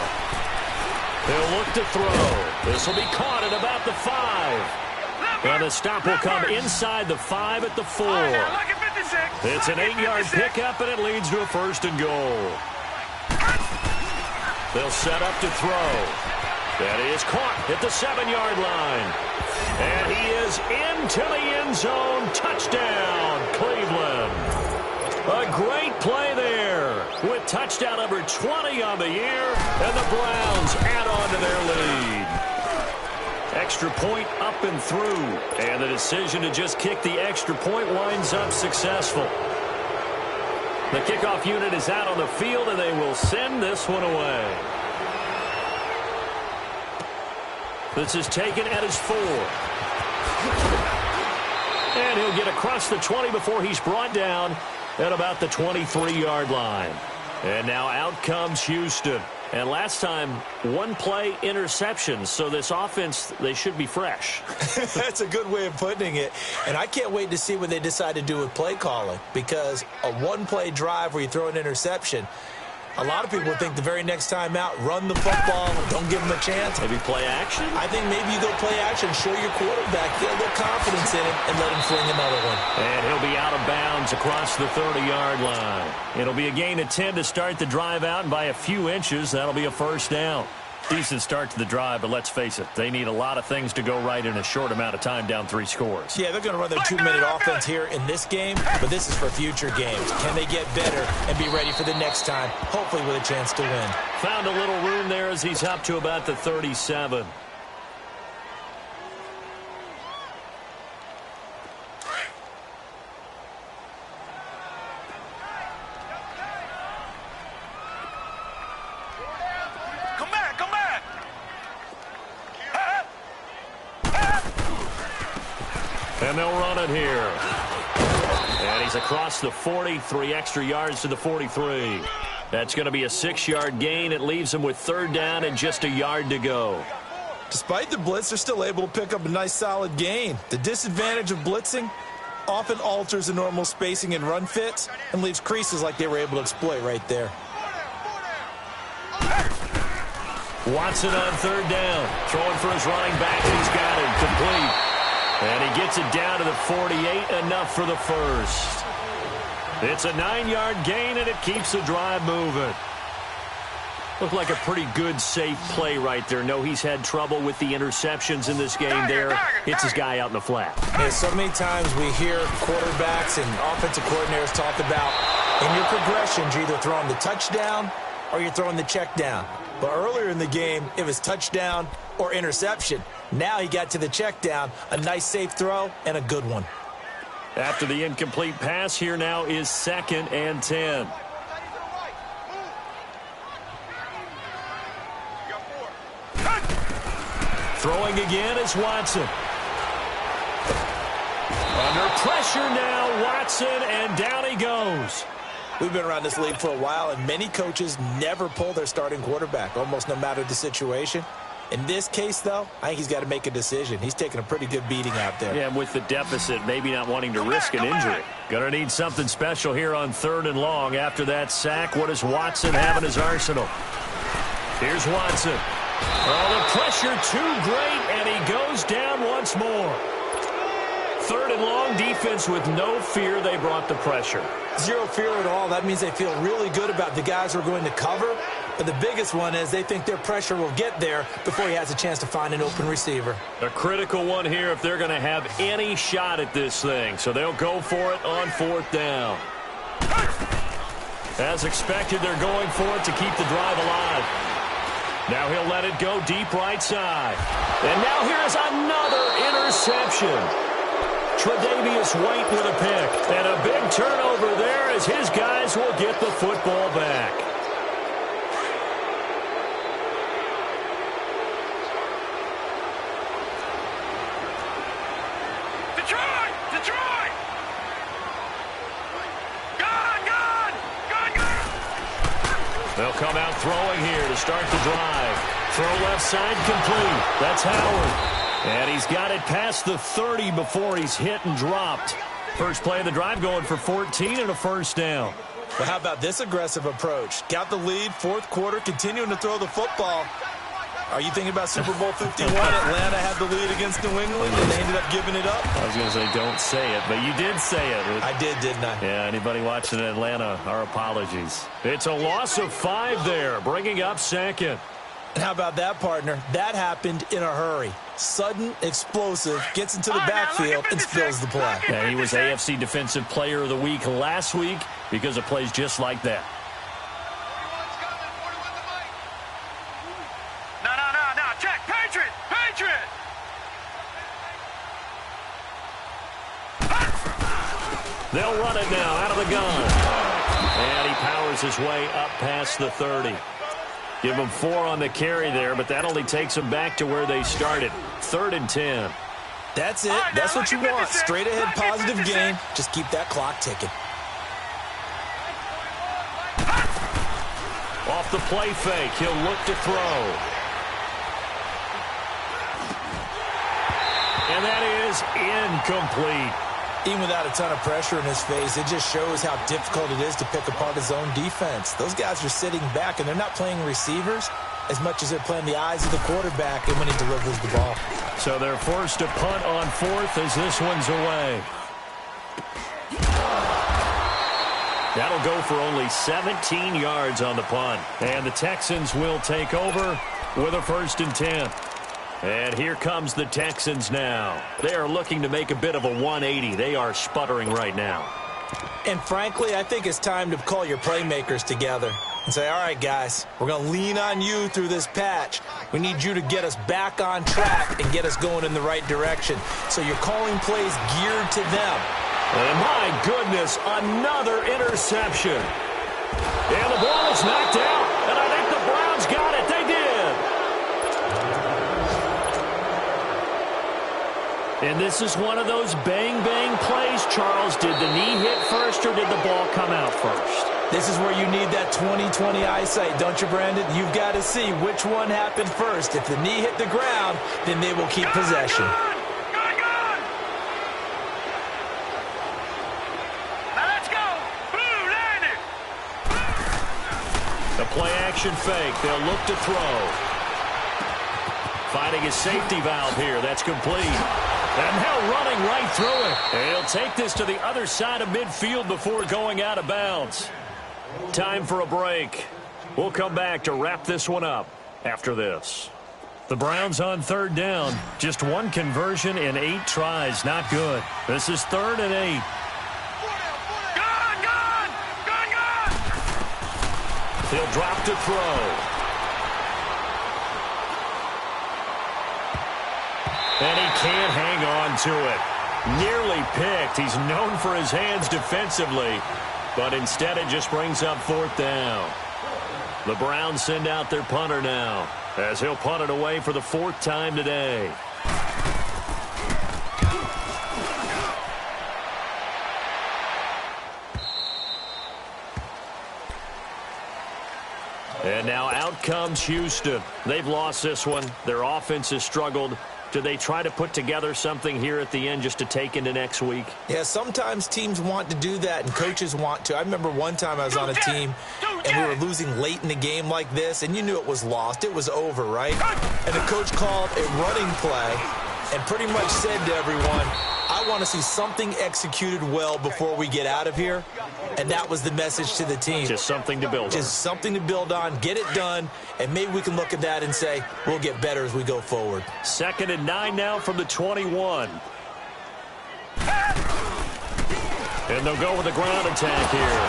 They'll look to throw. This will be caught at about the 5. And the stop will come inside the 5 at the 4. It's an 8-yard pickup, and it leads to a 1st and goal. They'll set up to throw. That is caught at the 7-yard line. And he is into the end zone. Touchdown, Cleveland. A great play there with touchdown number 20 on the year. And the Browns add on to their lead. Extra point up and through. And the decision to just kick the extra point winds up successful. The kickoff unit is out on the field, and they will send this one away. This is taken at his 4. And he'll get across the 20 before he's brought down at about the 23-yard line. And now out comes Houston. And last time, 1 play interception. So this offense, they should be fresh. That's a good way of putting it. And I can't wait to see what they decide to do with play calling. Because a 1-play drive where you throw an interception, a lot of people think the very next time out, run the football, don't give them a chance. Maybe play action? I think maybe you go play action, show your quarterback, get a little confidence in him, and let him fling another one. And he'll be out of bounds across the 30-yard line. It'll be a gain of 10 to start the drive out, and by a few inches, that'll be a 1st down. Decent start to the drive, but let's face it, they need a lot of things to go right in a short amount of time, down 3 scores. Yeah, they're going to run their 2-minute offense here in this game, but this is for future games. Can they get better and be ready for the next time, hopefully with a chance to win? Found a little room there as he's up to about the 37. And they'll run it here. And he's across the 40, 3 extra yards to the 43. That's going to be a 6-yard gain. It leaves him with 3rd down and just a yard to go. Despite the blitz, they're still able to pick up a nice solid gain. The disadvantage of blitzing often alters the normal spacing and run fits and leaves creases like they were able to exploit right there. Watson on 3rd down. Throwing for his running back, and he's got it complete. And he gets it down to the 48, enough for the 1st. It's a 9-yard gain, and it keeps the drive moving. Looked like a pretty good, safe play right there. No, he's had trouble with the interceptions in this game there. Hits his guy out in the flat. Yeah, so many times we hear quarterbacks and offensive coordinators talk about in your progressions, you're either throwing the touchdown or you're throwing the check down. But earlier in the game, it was touchdown or interception. Now he got to the check down, a nice safe throw, and a good one. After the incomplete pass, here now is 2nd and 10. Throwing again is Watson. Under pressure now, Watson, and down he goes. We've been around this league for a while, and many coaches never pull their starting quarterback, almost no matter the situation. In this case, though, I think he's got to make a decision. He's taking a pretty good beating out there. Yeah, with the deficit, maybe not wanting to risk an injury. Gonna need something special here on 3rd and long. After that sack, what does Watson have in his arsenal? Here's Watson. Oh, the pressure too great, and he goes down once more. 3rd and long, defense with no fear. They brought the pressure. Zero fear at all. That means they feel really good about the guys who are going to cover. But the biggest one is they think their pressure will get there before he has a chance to find an open receiver. A critical one here if they're going to have any shot at this thing. So they'll go for it on 4th down. As expected, they're going for it to keep the drive alive. Now he'll let it go deep right side. And now here's another interception. Tre'Davious White with a pick. And a big turnover there as his guys will get the football back. They'll come out throwing here to start the drive. Throw left side complete. That's Howard. And he's got it past the 30 before he's hit and dropped. First play of the drive going for 14 and a first down. Well, how about this aggressive approach? Got the lead, fourth quarter, continuing to throw the football. Are you thinking about Super Bowl 51? Atlanta had the lead against New England, and they ended up giving it up? I was going to say don't say it, but you did say it. I did, didn't I? Yeah, anybody watching in Atlanta, our apologies. It's a loss of 5 there, bringing up second. And how about that, partner? That happened in a hurry. Sudden, explosive, gets into the backfield and spills the play. Yeah, he was AFC Defensive Player of the Week last week because of plays just like that. They'll run it now out of the gun. And he powers his way up past the 30. Give him 4 on the carry there, but that only takes them back to where they started. 3rd and 10. That's it. That's what you want. Straight ahead positive game. Just keep that clock ticking. Off the play fake, he'll look to throw. And that is incomplete. Even without a ton of pressure in his face, it just shows how difficult it is to pick apart his own defense. Those guys are sitting back, and they're not playing receivers as much as they're playing the eyes of the quarterback and when he delivers the ball. So they're forced to punt on 4th as this one's away. That'll go for only 17 yards on the punt. And the Texans will take over with a 1st and 10. And here comes the Texans now. They are looking to make a bit of a 180. They are sputtering right now. And frankly, I think it's time to call your playmakers together and say, all right, guys, we're going to lean on you through this patch. We need you to get us back on track and get us going in the right direction. So you're calling plays geared to them. And my goodness, another interception. And the ball is knocked out. And I think the Browns got it. They did. And this is one of those bang-bang plays, Charles. Did the knee hit first or did the ball come out first? This is where you need that 20/20 eyesight, don't you, Brandon? You've got to see which one happened first. If the knee hit the ground, then they will keep possession. Now let's go. Blue, landed. The play-action fake. They'll look to throw. Finding his safety valve here. That's complete. And now running right through it. And he'll take this to the other side of midfield before going out of bounds. Time for a break. We'll come back to wrap this one up after this. The Browns on 3rd down. Just 1 conversion in 8 tries. Not good. This is 3rd and 8. Gun! He'll drop to throw. And he can't hang on to it. Nearly picked. He's known for his hands defensively. But instead it just brings up 4th down. The Browns send out their punter now, as he'll punt it away for the 4th time today. And now out comes Houston. They've lost this one. Their offense has struggled. Do they try to put together something here at the end just to take into next week? Yeah, sometimes teams want to do that, and coaches want to. I remember one time I was on a team, and we were losing late in the game like this, and you knew it was lost. It was over, right? And the coach called a running play and pretty much said to everyone, I want to see something executed well before we get out of here. And that was the message to the team. Just something to build on. Just something to build on, get it done, and maybe we can look at that and say, we'll get better as we go forward. 2nd and 9 now from the 21. And they'll go with a ground attack here.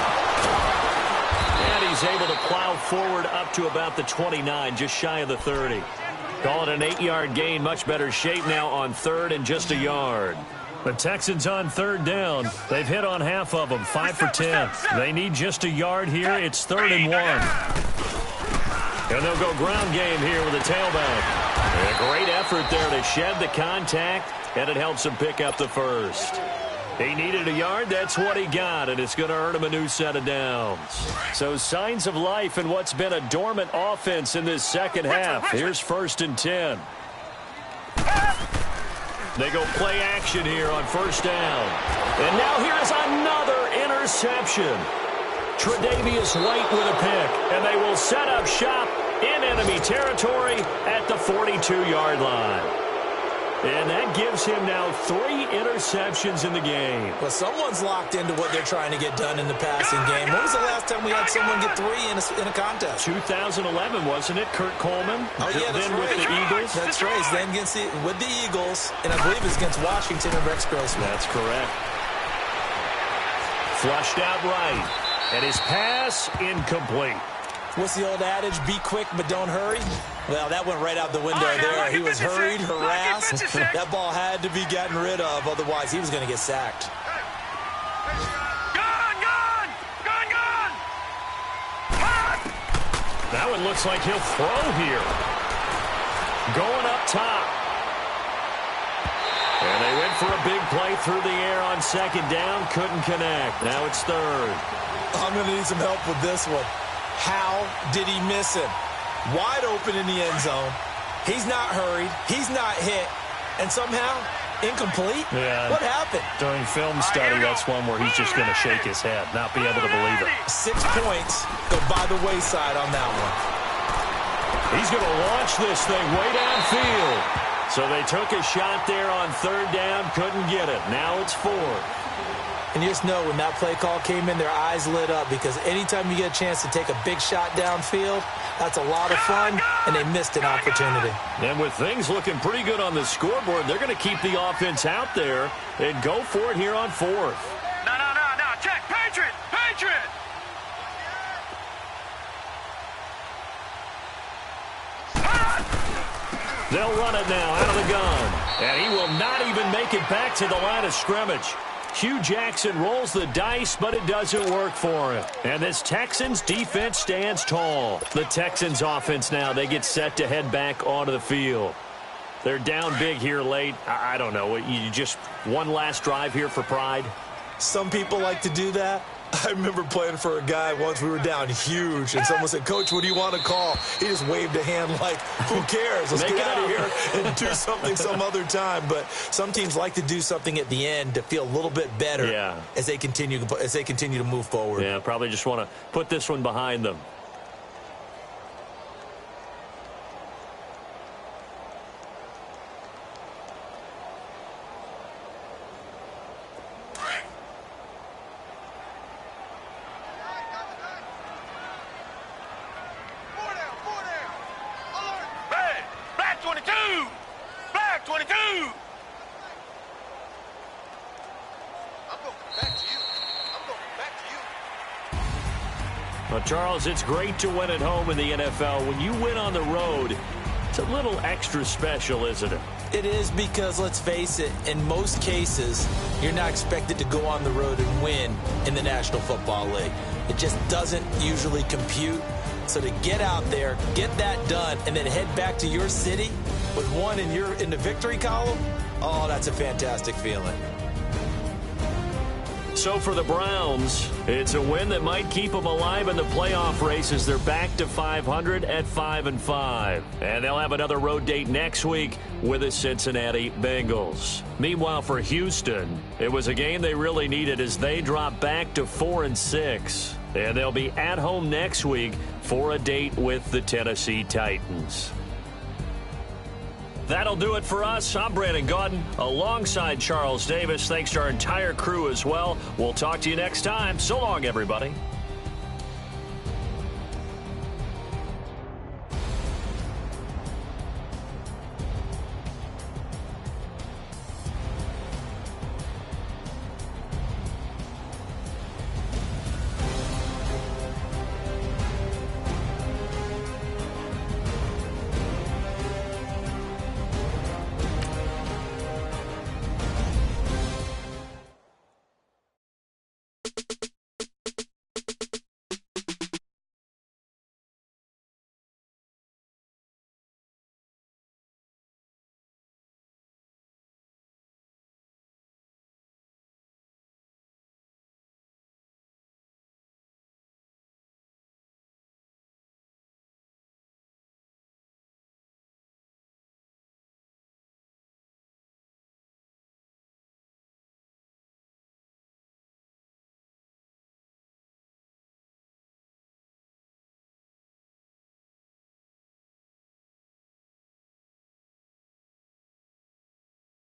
And he's able to plow forward up to about the 29, just shy of the 30. Call it an 8-yard gain, much better shape now on 3rd and just a yard. The Texans on third down. They've hit on half of them, 5 for 10. They need just a yard here. It's 3rd and 1. And they'll go ground game here with a tailback. And a great effort there to shed the contact, and it helps him pick up the first. He needed a yard. That's what he got, and it's going to earn him a new set of downs. So signs of life in what's been a dormant offense in this second half. Here's 1st and 10. They go play action here on 1st down. And now here's another interception. Tre'Davious White with a pick, and they will set up shop in enemy territory at the 42-yard line. And that gives him now 3 interceptions in the game. Well, someone's locked into what they're trying to get done in the passing game. When was the last time we had someone get 3 in a contest? 2011, wasn't it? Kurt Coleman. Oh, yeah, that's then right. with the Eagles. That's right. Then with the Eagles, and I believe it's against Washington and Rex Grossman. That's correct. Flushed out right. And his pass incomplete. What's the old adage? Be quick, but don't hurry. Well, that went right out the window there. He was hurried, harassed. That ball had to be gotten rid of. Otherwise, he was going to get sacked. Gone! That one looks like he'll throw here. Going up top. And they went for a big play through the air on 2nd down. Couldn't connect. Now it's 3rd. I'm going to need some help with this one. How did he miss him? Wide open in the end zone. He's not hurried. He's not hit. And somehow, incomplete? Yeah. What happened? During film study, that's one where he's just going to shake his head, not be able to believe it. 6 points go by the wayside on that one. He's going to launch this thing way downfield. So they took a shot there on 3rd down, couldn't get it. Now it's 4th. And you just know when that play call came in, their eyes lit up because anytime you get a chance to take a big shot downfield, that's a lot of fun, and they missed an opportunity. And with things looking pretty good on the scoreboard, they're going to keep the offense out there and go for it here on 4th. No. Check. Patriot. They'll run it now out of the gun. And he will not even make it back to the line of scrimmage. Hugh Jackson rolls the dice, but it doesn't work for him. And this Texans defense stands tall. The Texans offense now, they get set to head back onto the field. They're down big here late. I don't know. You just one last drive here for pride? Some people like to do that. I remember playing for a guy once. We were down huge, and someone said, "Coach, what do you want to call?" He just waved a hand like, who cares? Let's get out of here and do something some other time. But some teams like to do something at the end to feel a little bit better as they continue to move forward. Yeah, probably just want to put this one behind them. Black 22! Well, Charles, it's great to win at home in the NFL. When you win on the road, it's a little extra special, isn't it? It is because, let's face it, in most cases, you're not expected to go on the road and win in the National Football League. It just doesn't usually compute. So to get out there, get that done, and then head back to your city with one in the victory column, oh, that's a fantastic feeling. So for the Browns, it's a win that might keep them alive in the playoff race as they're back to 500 at 5-5. And they'll have another road date next week with the Cincinnati Bengals. Meanwhile, for Houston, it was a game they really needed as they drop back to 4-6. And they'll be at home next week for a date with the Tennessee Titans. That'll do it for us. I'm Brandon Gaudin alongside Charles Davis. Thanks to our entire crew as well. We'll talk to you next time. So long, everybody.